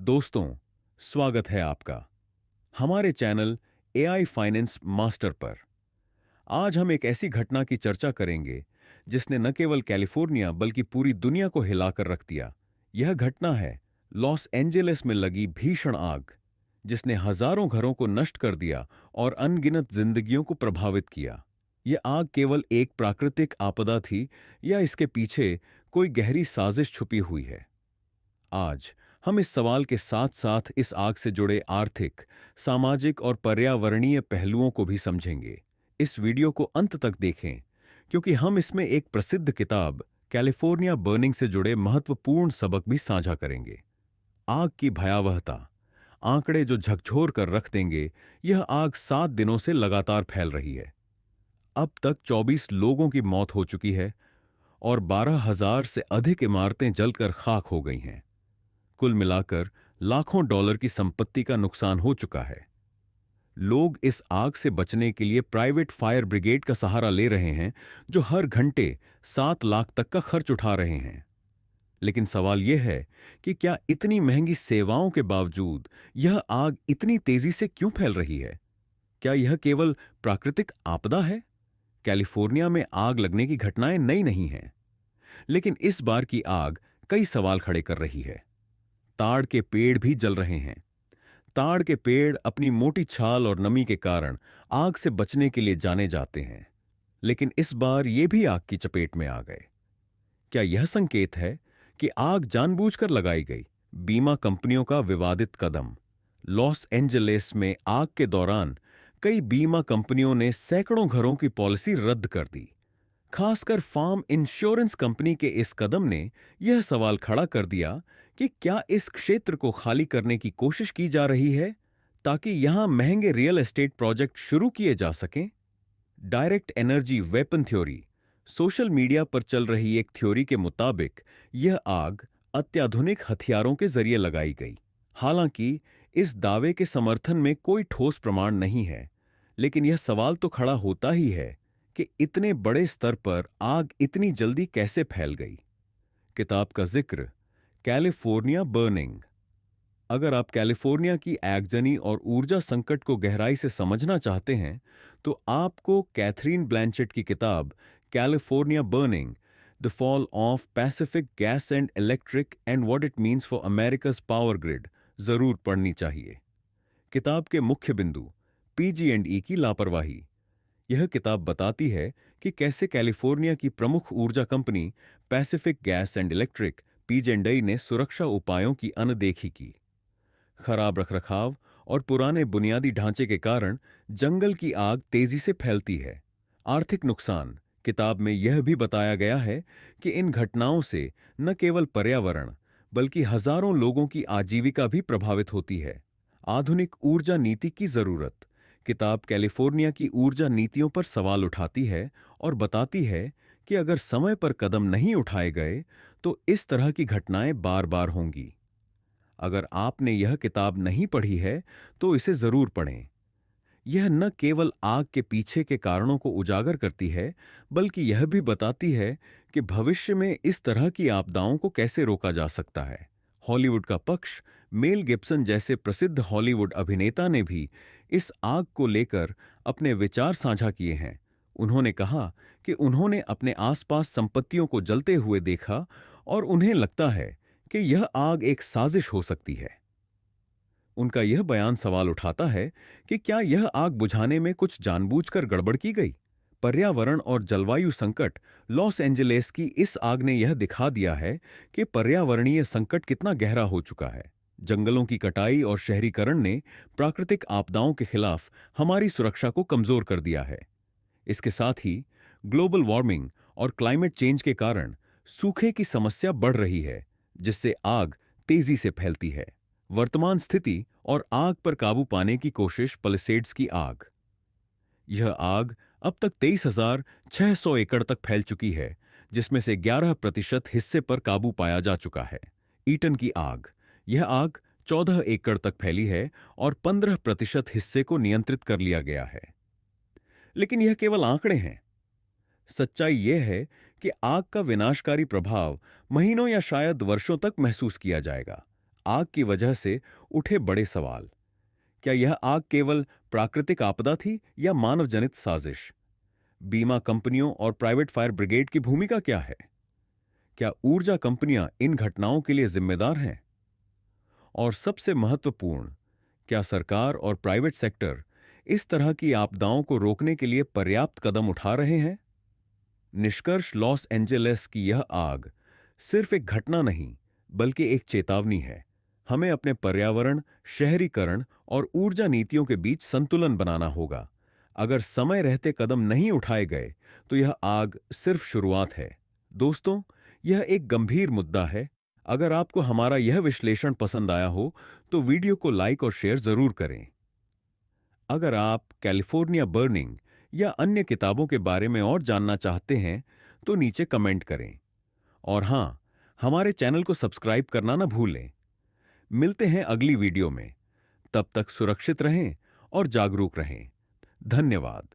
दोस्तों, स्वागत है आपका हमारे चैनल एआई फाइनेंस मास्टर पर। आज हम एक ऐसी घटना की चर्चा करेंगे जिसने न केवल कैलिफोर्निया बल्कि पूरी दुनिया को हिलाकर रख दिया। यह घटना है लॉस एंजेलिस में लगी भीषण आग, जिसने हजारों घरों को नष्ट कर दिया और अनगिनत जिंदगियों को प्रभावित किया। यह आग केवल एक प्राकृतिक आपदा थी या इसके पीछे कोई गहरी साजिश छुपी हुई है? आज हम इस सवाल के साथ साथ इस आग से जुड़े आर्थिक, सामाजिक और पर्यावरणीय पहलुओं को भी समझेंगे। इस वीडियो को अंत तक देखें, क्योंकि हम इसमें एक प्रसिद्ध किताब कैलिफोर्निया बर्निंग से जुड़े महत्वपूर्ण सबक भी साझा करेंगे। आग की भयावहता, आंकड़े जो झकझोर कर रख देंगे। यह आग 7 दिनों से लगातार फैल रही है। अब तक 24 लोगों की मौत हो चुकी है और 12,000 से अधिक इमारतें जलकर खाक हो गई हैं। कुल मिलाकर लाखों डॉलर की संपत्ति का नुकसान हो चुका है। लोग इस आग से बचने के लिए प्राइवेट फायर ब्रिगेड का सहारा ले रहे हैं, जो हर घंटे 7 लाख तक का खर्च उठा रहे हैं। लेकिन सवाल यह है कि क्या इतनी महंगी सेवाओं के बावजूद यह आग इतनी तेजी से क्यों फैल रही है? क्या यह केवल प्राकृतिक आपदा है? कैलिफोर्निया में आग लगने की घटनाएं नई नहीं हैं, लेकिन इस बार की आग कई सवाल खड़े कर रही है। ताड़ के पेड़ भी जल रहे हैं। ताड़ के पेड़ अपनी मोटी छाल और नमी के कारण आग से बचने के लिए जाने जाते हैं, लेकिन इस बार ये भी आग की चपेट में आ गए। क्या यह संकेत है कि आग जानबूझकर लगाई गई? बीमा कंपनियों का विवादित कदम। लॉस एंजेलिस में आग के दौरान कई बीमा कंपनियों ने सैकड़ों घरों की पॉलिसी रद्द कर दी। खासकर फार्म इंश्योरेंस कंपनी के इस कदम ने यह सवाल खड़ा कर दिया कि क्या इस क्षेत्र को खाली करने की कोशिश की जा रही है ताकि यहां महंगे रियल एस्टेट प्रोजेक्ट शुरू किए जा सकें। Direct energy weapon theory, social media पर चल रही एक थ्योरी के मुताबिक यह आग अत्याधुनिक हथियारों के जरिए लगाई गई। हालांकि इस दावे के समर्थन में कोई ठोस प्रमाण नहीं है, लेकिन यह सवाल तो खड़ा होता ही है कि इतने बड़े स्तर पर आग इतनी जल्दी कैसे फैल गई। किताब का जिक्र कैलिफोर्निया बर्निंग। अगर आप कैलिफोर्निया की आगजनी और ऊर्जा संकट को गहराई से समझना चाहते हैं, तो आपको कैथरीन ब्लैंचेट की किताब California burning, the fall of Pacific Gas and Electric and what it means for America's power grid जरूर पढ़नी चाहिए। किताब के मुख्य बिंदु पीजी&ई की लापरवाही। यह किताब बताती है कि कैसे कैलिफोर्निया की प्रमुख ऊर्जा company Pacific Gas and Electric PG and E ने सुरक्षा उपायों की अनदेखी की। खराब रखरखाव और पुराने बुनियादी ढांचे के कारण जंगल की आग तेजी से फैलती है। आर्थिक नुकसान। किताब में यह भी बताया गया है कि इन घटनाओं से न केवल पर्यावरण बल्कि हजारों लोगों की आजीविका भी प्रभावित होती है। आधुनिक ऊर्जा नीति की जरूरत। किताब कैलिफोर्निया की ऊर्जा नीतियों पर सवाल उठाती है और बताती है कि अगर समय पर कदम नहीं उठाए गए तो इस तरह की घटनाएं बार बार होंगी। अगर आपने यह किताब नहीं पढ़ी है तो इसे जरूर पढ़ें। यह न केवल आग के पीछे के कारणों को उजागर करती है, बल्कि यह भी बताती है कि भविष्य में इस तरह की आपदाओं को कैसे रोका जा सकता है। हॉलीवुड का पक्ष। मेल गिब्सन जैसे प्रसिद्ध हॉलीवुड अभिनेता ने भी इस आग को लेकर अपने विचार साझा किए हैं। उन्होंने कहा कि उन्होंने अपने आसपास संपत्तियों को जलते हुए देखा और उन्हें लगता है कि यह आग एक साजिश हो सकती है। उनका यह बयान सवाल उठाता है कि क्या यह आग बुझाने में कुछ जानबूझकर गड़बड़ की गई। पर्यावरण और जलवायु संकट। लॉस एंजेलिस की इस आग ने यह दिखा दिया है कि पर्यावरणीय संकट कितना गहरा हो चुका है। जंगलों की कटाई और शहरीकरण ने प्राकृतिक आपदाओं के खिलाफ हमारी सुरक्षा को कमजोर कर दिया है। इसके साथ ही ग्लोबल वार्मिंग और क्लाइमेट चेंज के कारण सूखे की समस्या बढ़ रही है, जिससे आग तेजी से फैलती है। वर्तमान स्थिति और आग पर काबू पाने की कोशिश। पैलिसेड्स की आग। यह आग अब तक 23,600 एकड़ तक फैल चुकी है, जिसमें से 11% हिस्से पर काबू पाया जा चुका है। ईटन की आग। यह आग 14 एकड़ तक फैली है और 15% हिस्से को नियंत्रित कर लिया गया है। लेकिन यह केवल आंकड़े हैं। सच्चाई यह है कि आग का विनाशकारी प्रभाव महीनों या शायद वर्षों तक महसूस किया जाएगा। आग की वजह से उठे बड़े सवाल। क्या यह आग केवल प्राकृतिक आपदा थी या मानव जनित साजिश? बीमा कंपनियों और प्राइवेट फायर ब्रिगेड की भूमिका क्या है? क्या ऊर्जा कंपनियां इन घटनाओं के लिए जिम्मेदार हैं? और सबसे महत्वपूर्ण, क्या सरकार और प्राइवेट सेक्टर इस तरह की आपदाओं को रोकने के लिए पर्याप्त कदम उठा रहे हैं? निष्कर्ष, लॉस एंजेलिस की यह आग सिर्फ एक घटना नहीं, बल्कि एक चेतावनी है। हमें अपने पर्यावरण, शहरीकरण और ऊर्जा नीतियों के बीच संतुलन बनाना होगा। अगर समय रहते कदम नहीं उठाए गए, तो यह आग सिर्फ शुरुआत है। दोस्तों, यह एक गंभीर मुद्दा है। अगर आपको हमारा यह विश्लेषण पसंद आया हो, तो वीडियो को लाइक और शेयर जरूर करें। अगर आप कैलिफोर्निया बर्निंग या अन्य किताबों के बारे में और जानना चाहते हैं, तो नीचे कमेंट करें। और हां, हमारे चैनल को सब्सक्राइब करना ना भूलें। मिलते हैं अगली वीडियो में। तब तक सुरक्षित रहें और जागरूक रहें। धन्यवाद।